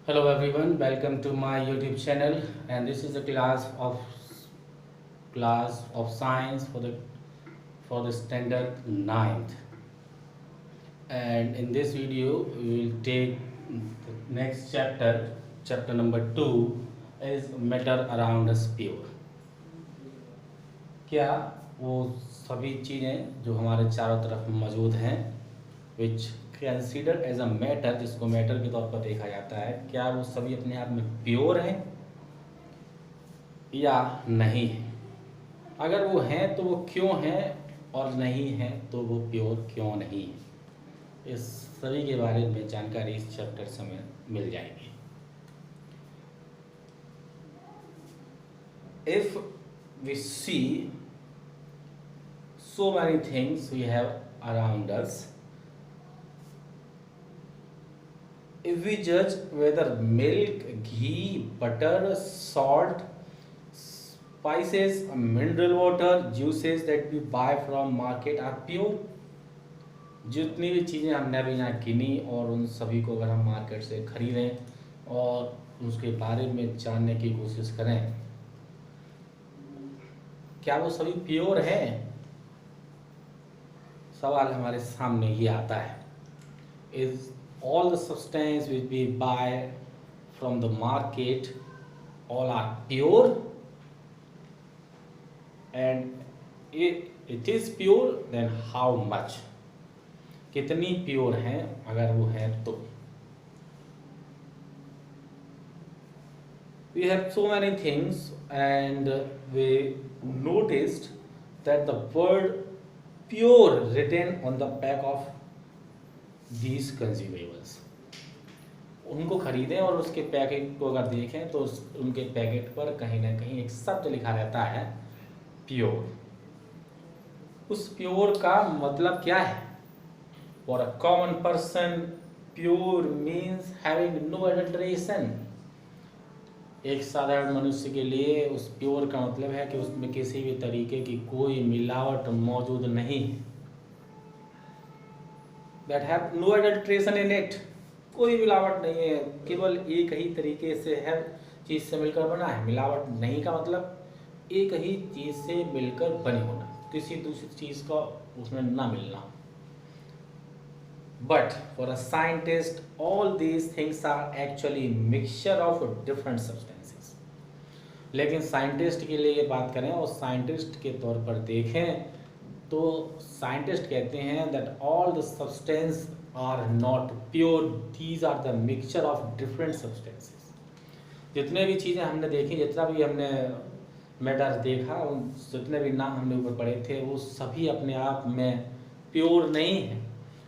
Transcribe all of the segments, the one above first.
Hello everyone, welcome to my YouTube channel, and this is a class of science for the standard ninth. And in this video we will take the next chapter number 2 is matter around us pure. क्या वो सभी चीज़ें जो हमारे चारों तरफ मौजूद हैं विच कंसिडर एज अ मैटर, जिसको मैटर के तौर पर देखा जाता है, क्या वो सभी अपने आप में प्योर हैं या नहीं है? अगर वो हैं तो वो क्यों हैं, और नहीं हैं तो वो प्योर क्यों नहीं है? इस सभी के बारे में जानकारी इस चैप्टर से हमें मिल जाएगी. If we see so many things we have around us, if we judge whether milk, ghee, butter, salt, spices, mineral water, juices that we buy from market are pure, जितनी भी चीज़ें हमने अभी यहाँ गिनी और उन सभी को अगर हम मार्केट से खरीदें और उसके बारे में जानने की कोशिश करें, क्या वो सभी प्योर हैं? सवाल हमारे सामने ये आता है. Is all the substance which we buy from the market all are pure, and it is pure, then how much, कितनी प्योर हैं अगर वो है तो? We have so many things and we noticed that the word pure written on the back of these consumables. उनको खरीदें और उसके पैकेट को अगर देखें तो उनके पैकेट पर कहीं ना कहीं एक शब्द लिखा रहता है प्योर. उस प्योर का मतलब क्या है? For a common person pure means having no adulteration. एक साधारण मनुष्य के लिए उस प्योर का मतलब है कि उसमें किसी भी तरीके की कोई मिलावट मौजूद नहीं है. That have no adulteration in it. कोई मिलावट नहीं है, केवल एक ही तरीके से है चीज़ से मिलकर बना है. मिलावट नहीं का मतलब एक ही चीज़ से मिलकर बने होना, किसी दूसरी चीज़ का उसमें ना मिलना. But for a scientist all these things are actually mixture of different substances. लेकिन साइंटिस्ट के लिए ये बात करें और साइंटिस्ट के तौर पर देखें तो साइंटिस्ट कहते हैं that all the substance are not pure, these are the mixture of different substances. जितने भी चीज़ें हमने देखी, जितना भी हमने मैटर देखा, उन जितने भी नाम हमने ऊपर पढ़े थे, वो सभी अपने आप में प्योर नहीं है.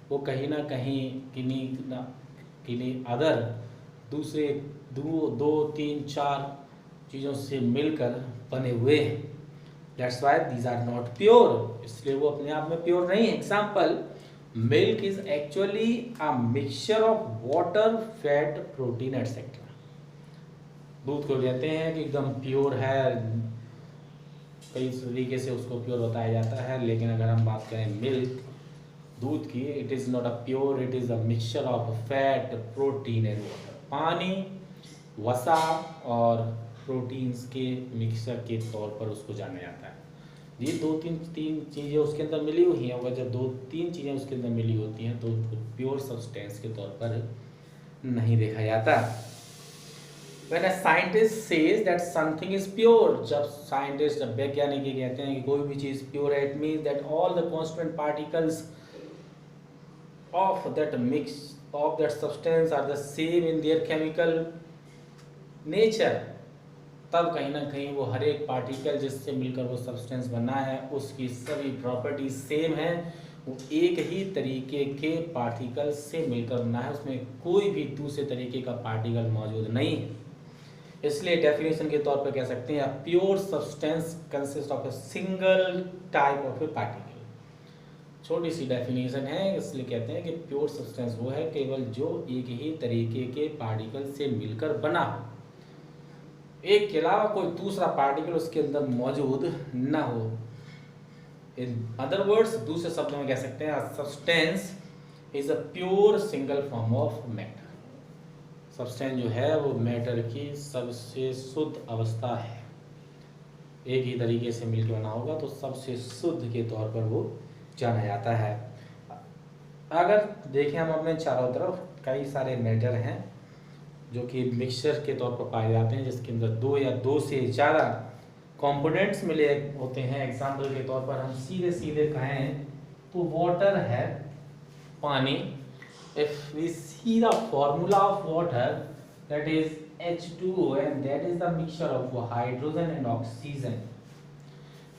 वो कहीं ना कहीं किन्हीं अदर दूसरे दो तीन चार चीज़ों से मिलकर बने हुए हैं. That's why these are not pure. इसलिए वो अपने आप में प्योर नहीं है. Example, milk is actually a mixture of water, fat, protein etcetera. दूध को कहते हैं कि एकदम प्योर है, कई तरीके से उसको प्योर बताया जाता है. लेकिन अगर हम बात करें मिल्क, दूध की, it is not a pure, it is a mixture of fat, protein and water. पानी, वसा और प्रोटीन्स के मिक्सचर के तौर पर उसको जाना जाता है. ये दो तीन चीज़ें उसके अंदर मिली हुई हैं. अगर जब दो तीन चीज़ें उसके अंदर मिली होती हैं तो उसको प्योर सब्सटेंस के तौर पर नहीं देखा जाता. When a scientist says that something is pure, जब वैज्ञानिक ये कहते हैं कि कोई भी चीज़ प्योर है, it means that all the constant particles of that substance are the same in their chemical nature. तब कहीं ना कहीं वो हर एक पार्टिकल जिससे मिलकर वो सब्सटेंस बना है उसकी सभी प्रॉपर्टीज सेम है. वो एक ही तरीके के पार्टिकल से मिलकर बना है, उसमें कोई भी दूसरे तरीके का पार्टिकल मौजूद नहीं है. इसलिए डेफिनेशन के तौर पर कह सकते हैं pure substance consist of a single type of A particle. छोटी सी डेफिनेशन है, इसलिए कहते हैं कि प्योर सब्सटेंस वो है केवल जो एक ही तरीके के पार्टिकल से मिलकर बना हो, एक के अलावा कोई दूसरा पार्टिकल उसके अंदर मौजूद ना हो. इन अदर वर्ड्स, दूसरे शब्दों में कह सकते हैं substance is a pure single form of matter. Substance जो है वो मैटर की सबसे शुद्ध अवस्था है, एक ही तरीके से मिलकर बना होगा तो सबसे शुद्ध के तौर पर वो जाना जाता है। अगर देखें हम अपने चारों तरफ कई सारे मैटर हैं जो कि मिक्सचर के तौर पर पाए जाते हैं, जिसके अंदर दो या दो से ज़्यादा कंपोनेंट्स मिले होते हैं। एग्जाम्पल के तौर पर हम सीधे सीधे कहें तो वाटर है, पानी। If we see the formula of water that is H2O and that is the mixture of hydrogen and oxygen.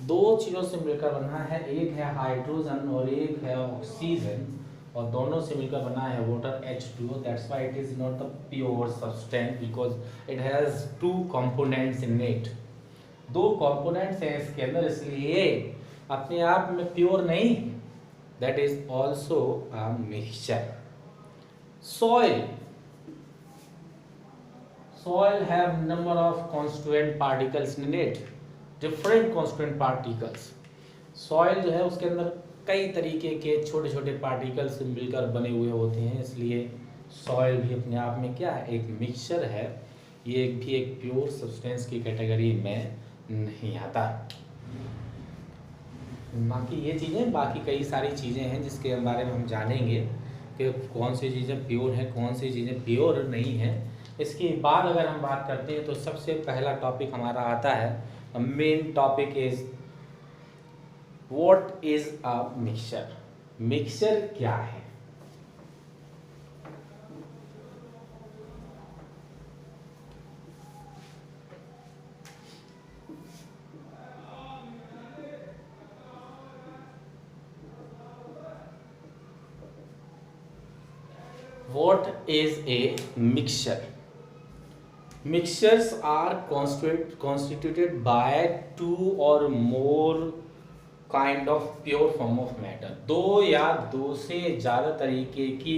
दो चीज़ों से मिलकर बना है, एक है हाइड्रोजन और एक है ऑक्सीजन, और दोनों से मिलकर बना है water H2O। That's why it is not the pure substance because it has two components in it. दो कंपोनेंट्स हैं इसके अंदर, इसलिए अपने आप में प्योर नहीं, that is also a mixture. soil have number of constituent particles in it, different constituent particles। soil जो है उसके अंदर कई तरीके के छोटे छोटे पार्टिकल्स मिलकर बने हुए होते हैं, इसलिए सॉइल भी अपने आप में क्या है, एक मिक्सचर है। ये भी एक प्योर सब्सटेंस की कैटेगरी में नहीं आता। बाकी ये चीज़ें, बाकी कई सारी चीज़ें हैं जिसके बारे में हम जानेंगे कि कौन सी चीज़ें प्योर हैं, कौन सी चीज़ें प्योर नहीं हैं। इसके बाद अगर हम बात करते हैं तो सबसे पहला टॉपिक हमारा आता है, main topic is what is a mixture. Mixture क्या है? What is a mixture? Mixtures are constituted by two or more kind of pure form of matter। दो या दो से ज़्यादा तरीके की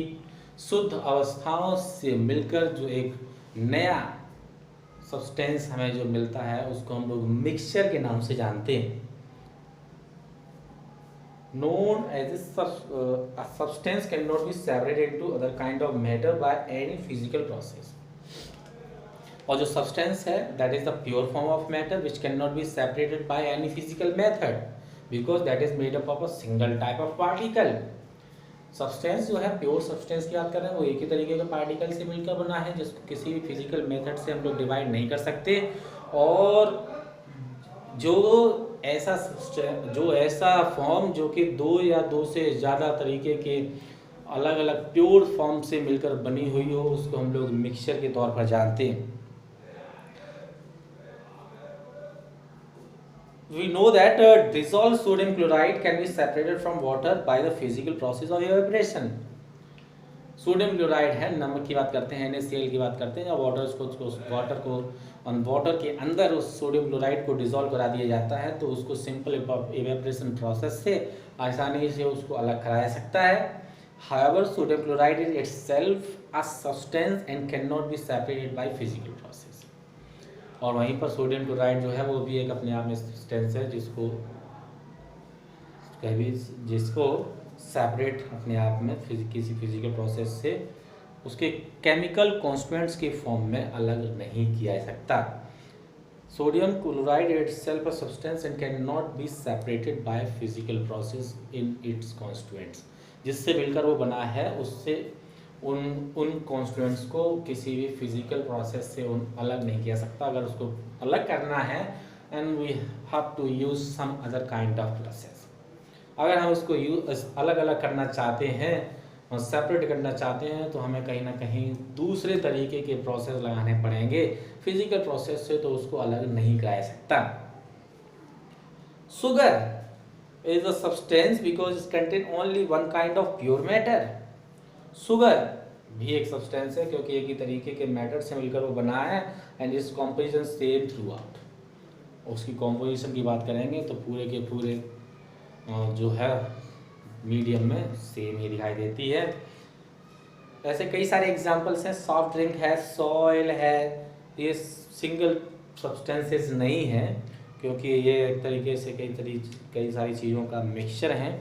शुद्ध अवस्थाओं से मिलकर जो एक नया सब्सटेंस हमें जो मिलता है उसको हम लोग मिक्सचर के नाम से जानते हैं। known as a substance cannot be separated into other kind of matter by any physical process। और जो substance है that is the pure form of matter which cannot be separated by any physical method because that is made up of a single type of particle। substance जो है pure substance की बात कर रहे हैं, वो एक ही तरीके के पार्टिकल से मिलकर बना है जिसको किसी भी फिजिकल मेथड से हम लोग डिवाइड नहीं कर सकते। और जो ऐसा फॉर्म जो कि दो या दो से ज़्यादा तरीके के अलग अलग प्योर फॉर्म से मिलकर बनी हुई हो उसको हम लोग मिक्सचर के तौर पर जानते हैं। We know that dissolved sodium chloride can be separated from water by the physical process of evaporation। Sodium chloride है, नमक की बात करते हैं, NaCl की बात करते हैं, या वाटर के अंदर उस सोडियम क्लोराइड को डिसॉल्व करा दिया जाता है तो उसको सिंपल इवेपोरेशन प्रोसेस से आसानी से उसको अलग कराया सकता है। However sodium chloride is itself a substance and can not be separated by physical process. और वहीं पर सोडियम क्लोराइड जो है वो भी एक अपने आप में सब्सटेंस है जिसको सेपरेट अपने आप में किसी फिजिकल प्रोसेस से उसके केमिकल कॉन्स्टिट्यूएंट्स के फॉर्म में अलग नहीं किया जा सकता। Sodium chloride itself a substance and can not be separated by physical process in its constituents. जिससे मिलकर वो बना है उससे उन कॉन्स्टिट्यूएंट्स को किसी भी फिजिकल प्रोसेस से अलग नहीं किया सकता। अगर उसको अलग करना है and we have to use some other kind of process. अगर हम उसको अलग अलग करना चाहते हैं और सेपरेट करना चाहते हैं तो हमें कहीं ना कहीं दूसरे तरीके के प्रोसेस लगाने पड़ेंगे। फिजिकल प्रोसेस से तो उसको अलग नहीं कराया सकता। Sugar is a substance because it contain only one kind of pure matter. Sugar भी एक सब्सटेंस है क्योंकि एक ही तरीके के मैटर से मिलकर वो बना है and its composition same through out. उसकी कॉम्पोजिशन की बात करेंगे तो पूरे के पूरे जो है मीडियम में सेम ही दिखाई देती है। ऐसे कई सारे एग्जांपल्स हैं, सॉफ्ट ड्रिंक है, सॉइल है, ये सिंगल सब्सटेंसेस नहीं हैं क्योंकि ये एक तरीके से कई सारी चीज़ों का मिक्सचर हैं।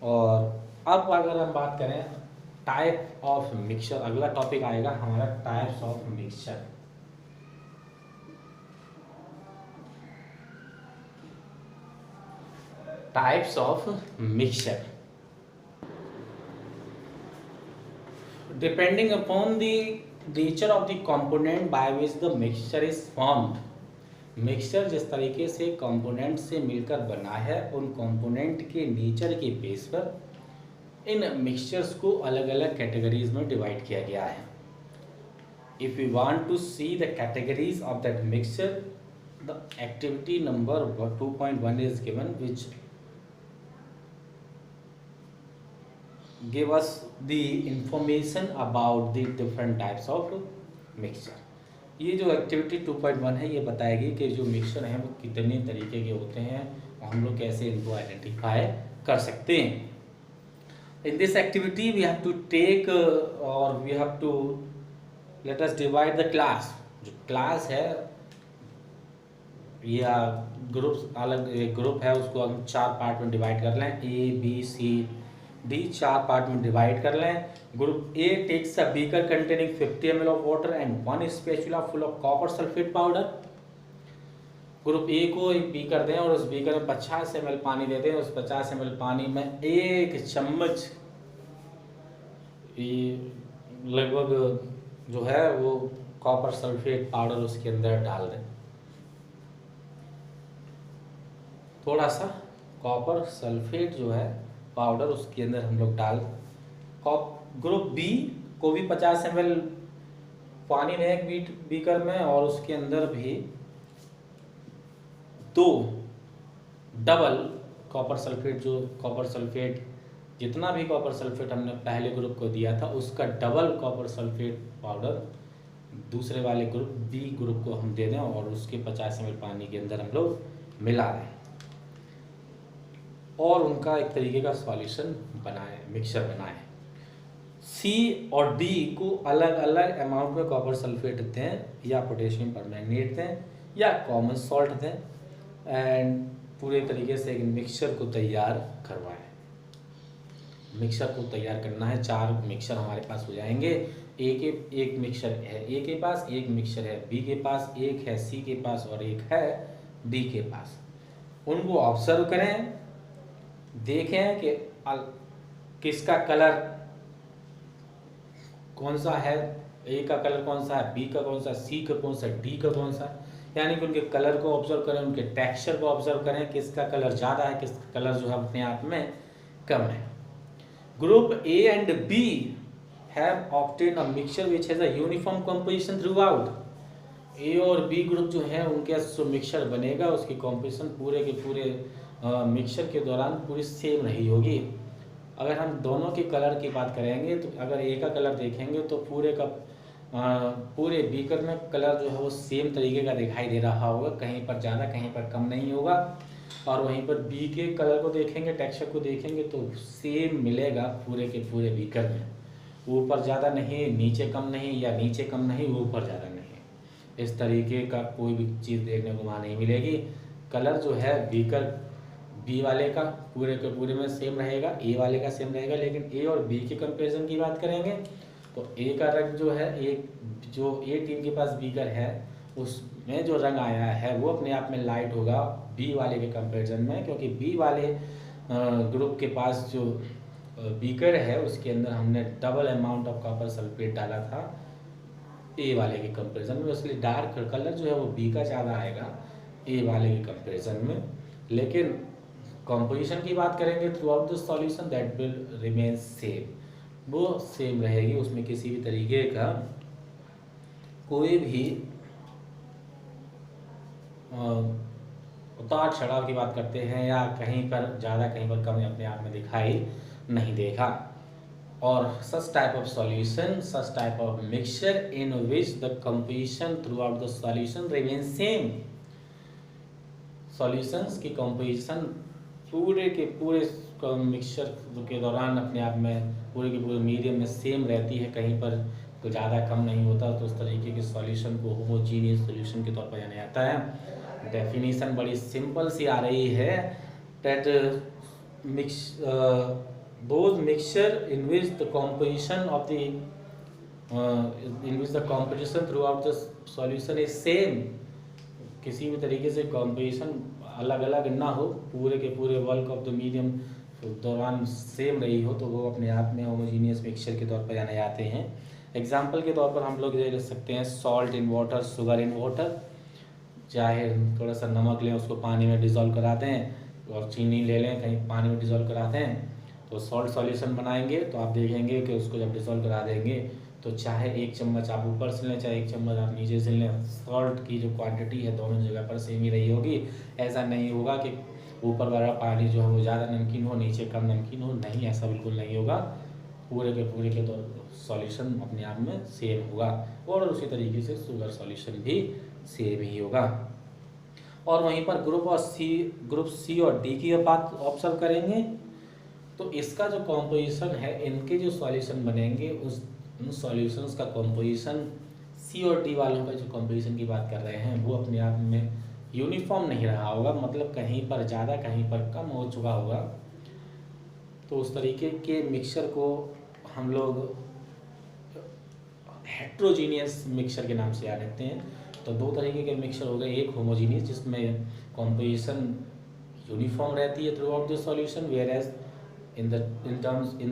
और अब अगर हम बात करें टाइप ऑफ मिक्सचर, अगला टॉपिक आएगा हमारा types of mixture. Types of mixture, depending upon the nature of the component by which the mixture is formed. Mixture जिस तरीके से कंपोनेंट से मिलकर बना है, उन कंपोनेंट के नेचर के बेस पर इन मिक्सचर्स को अलग अलग कैटेगरीज में डिवाइड किया गया है। If you want to see the categories of that mixture, the activity number 2.1 is given which give us the information about the different types of mixture। ये जो एक्टिविटी 2.1 है, ये बताएगी कि जो मिक्सचर हैं वो कितने तरीके के होते हैं और हम लोग कैसे इनको आइडेंटिफाई कर सकते हैं। In this activity we have to take और we have to let us divide the class. जो क्लास है या ग्रुप, अलग एक ग्रुप है, उसको हम 4 पार्ट में डिवाइड कर लें, A B C D, 4 part में डिवाइड कर लें। Group A takes a beaker containing 50 ml of water and 1 spatula full of copper sulphate powder. Group A को एक बीकर दें और उस बीकर में 50 ml पानी देते हैं। उस 50 ml पानी में 1 चम्मच लगभग जो है वो कॉपर सल्फेट पाउडर उसके अंदर डाल दें। थोड़ा सा कॉपर सल्फेट जो है पाउडर उसके अंदर हम लोग डाल। ग्रुप बी को भी 50 ml पानी में एक बीकर में और उसके अंदर भी 2 डबल कॉपर सल्फेट, जो कॉपर सल्फेट जितना भी कॉपर सल्फेट हमने पहले ग्रुप को दिया था उसका डबल कॉपर सल्फेट पाउडर दूसरे वाले ग्रुप बी ग्रुप को हम दे दें और उसके 50 ml पानी के अंदर हम लोग मिला दें और उनका एक तरीके का सॉल्यूशन बनाए, मिक्सचर बनाए। सी और डी को अलग अलग अमाउंट में कॉपर सल्फेट दें या पोटेशियम परमैंगनेट दें या कॉमन सॉल्ट दें एंड पूरे तरीके से एक मिक्सचर को तैयार करवाएं। मिक्सचर को तैयार करना है, 4 मिक्सचर हमारे पास हो जाएंगे। एक मिक्सचर है ए के पास, एक मिक्सचर है बी के पास, एक है सी के पास और एक है डी के पास। उनको ऑब्जर्व करें, देखें कि किसका कलर कौन सा है, ए का कलर कौन सा है, बी का कौन सा, सी का कौन सा, डी का कौन सा, यानी कि उनके कलर को ऑब्जर्व करें, उनके टेक्सचर को ऑब्जर्व करें, किसका कलर ज़्यादा है, किसका कलर जो है अपने आप में कम है। Group A and B have obtain a mixture which has a uniform composition throughout. A और बी ग्रुप जो है उनके जो मिक्सचर बनेगा उसकी कॉम्पोजिशन पूरे के पूरे मिक्सचर के दौरान पूरी सेम रही होगी। अगर हम दोनों के कलर की बात करेंगे तो अगर ए का कलर देखेंगे तो पूरे बीकर में कलर जो है वो सेम तरीके का दिखाई दे रहा होगा, कहीं पर ज़्यादा कहीं पर कम नहीं होगा। और वहीं पर बी के कलर को देखेंगे, टेक्सचर को देखेंगे तो सेम मिलेगा पूरे के पूरे बीकर में, ऊपर ज़्यादा नहीं, नीचे कम नहीं, या नीचे कम नहीं ऊपर ज़्यादा नहीं। इस तरीके का कोई भी चीज़ देखने को वहाँ नहीं मिलेगी। कलर जो है बीकर बी वाले का पूरे के पूरे में सेम रहेगा, ए वाले का सेम रहेगा। लेकिन ए और बी के कंपैरिजन की बात करेंगे तो ए का रंग जो है, एक जो ए टीम के पास बीकर है उसमें जो रंग आया है वो अपने आप में लाइट होगा बी वाले के कंपैरिजन में, क्योंकि बी वाले ग्रुप के पास जो बीकर है उसके अंदर हमने double amount of copper sulphate डाला था ए वाले के कंपैरिजन में, इसलिए डार्क कलर जो है वो बी का ज़्यादा आएगा ए वाले के कंपैरिजन में। लेकिन कंपोजिशन की बात करेंगे through out the solution that will remain same, वो सेम रहेगी, उसमें किसी भी तरीके का कोई भी उतार चढ़ाव की बात करते हैं या कहीं पर ज़्यादा कहीं पर कम अपने आप में दिखाई नहीं देगा। और such type of solution, such type of mixture in which the composition throughout the solution remains same। solutions की composition पूरे के पूरे मिक्सचर के दौरान अपने आप में पूरे के पूरे मीडियम में सेम रहती है, कहीं पर तो ज़्यादा कम नहीं होता, तो उस तरीके के सॉल्यूशन को होमोजीनियस सॉल्यूशन के तौर पर जाना जाता है। डेफिनेशन बड़ी सिंपल सी आ रही है, that those mixture in which the composition of the in which the composition throughout the solution is same, किसी भी तरीके से कॉम्पोजिशन अलग अलग ना हो, पूरे के पूरे वर्क ऑफ द मीडियम दौरान सेम रही हो, तो वो अपने आप में होमोजीनियस मिक्सचर के तौर पर जाने जाते हैं। एग्जाम्पल के तौर पर हम लोग ये ले सकते हैं salt in water, sugar in water. चाहे थोड़ा सा नमक लें, उसको पानी में डिज़ोल्व कराते हैं, और चीनी ले लें, कहीं पानी में डिज़ोल्व कराते हैं, तो सॉल्ट सॉल्यूशन बनाएंगे। तो आप देखेंगे कि उसको जब डिज़ोल्व करा देंगे तो चाहे 1 चम्मच आप ऊपर से लें, चाहे 1 चम्मच आप नीचे से लें, सॉल्ट की जो क्वांटिटी है दोनों जगह पर सेम ही रही होगी। ऐसा नहीं होगा कि ऊपर वाला पानी जो है वो ज़्यादा नमकीन हो, नीचे कम नमकीन हो, नहीं, ऐसा बिल्कुल नहीं होगा। पूरे के तो सॉल्यूशन अपने आप में सेम होगा, और उसी तरीके से शुगर सॉल्यूशन भी सेम ही होगा। और वहीं पर ग्रुप सी और डी की बात ऑब्जर्व करेंगे, तो इसका जो कॉम्पोजिशन है, इनके जो सॉल्यूशन बनेंगे उन सॉल्यूशंस का कॉम्पोजिशन सी और डी वालों का जो कॉम्पोजिशन की बात कर रहे हैं वो अपने आप में यूनिफॉर्म नहीं रहा होगा, मतलब कहीं पर ज़्यादा कहीं पर कम हो चुका होगा। तो उस तरीके के मिक्सचर को हम लोग हेट्रोजीनियस मिक्सचर के नाम से याद रखते हैं। तो 2 तरीके के मिक्सचर हो गए, एक होमोजीनियस जिसमें कॉम्पोजिशन यूनिफॉर्म रहती है throughout the solution, whereas in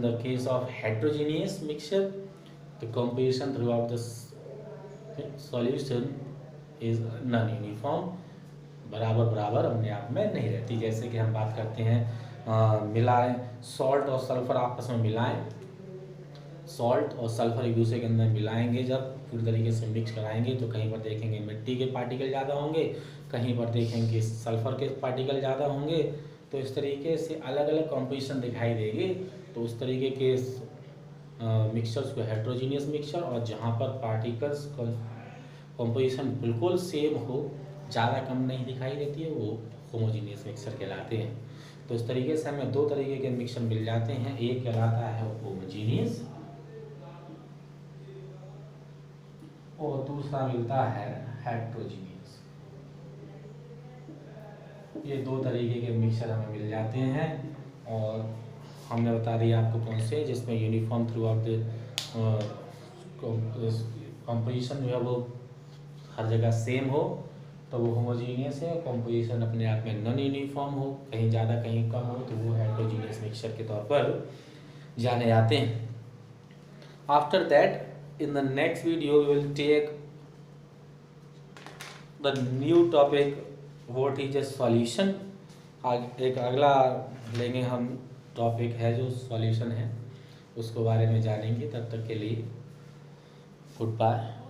the case of heterogeneous mixture the composition throughout the solution is non uniform, बराबर बराबर अपने आप में नहीं रहती। जैसे कि हम बात करते हैं मिलाएं, सॉल्ट और सल्फर आपस में मिलाएं, सॉल्ट और सल्फर एक दूसरे के अंदर मिलाएंगे, जब पूरी तरीके से मिक्स कराएंगे तो कहीं पर देखेंगे मिट्टी के पार्टिकल ज़्यादा होंगे, कहीं पर देखेंगे सल्फर के पार्टिकल ज़्यादा होंगे। तो इस तरीके से अलग अलग कॉम्पोजिशन दिखाई देगी। तो उस तरीके के मिक्सचर्स को हेट्रोजीनियस मिक्सचर, और जहाँ पर पार्टिकल्स कॉम्पोजिशन बिल्कुल सेम हो, ज़्यादा कम नहीं दिखाई देती है, वो होमोजीनियस मिक्सचर कहलाते हैं। तो इस तरीके से हमें 2 तरीके के मिक्सचर मिल जाते हैं, एक कहलाता है होमोजीनियस और दूसरा मिलता है हेट्रोजीनियस। ये 2 तरीके के मिक्सचर हमें मिल जाते हैं, और हमने बता दिया आपको कौन से, जिसमें uniform through out the composition जो है वो हर जगह सेम हो तो वो होमोजीनियस है, कॉम्पोजिशन अपने आप में नॉन यूनिफॉर्म हो, कहीं ज़्यादा कहीं कम हो, तो वो हेट्रोजीनियस मिक्सचर के तौर पर जाने जाते हैं। After that in the next video we will take the new topic what is a solution. एक अगला लेंगे हम टॉपिक है जो सॉल्यूशन है, उसको बारे में जानेंगे। तब तक के लिए गुड बाय।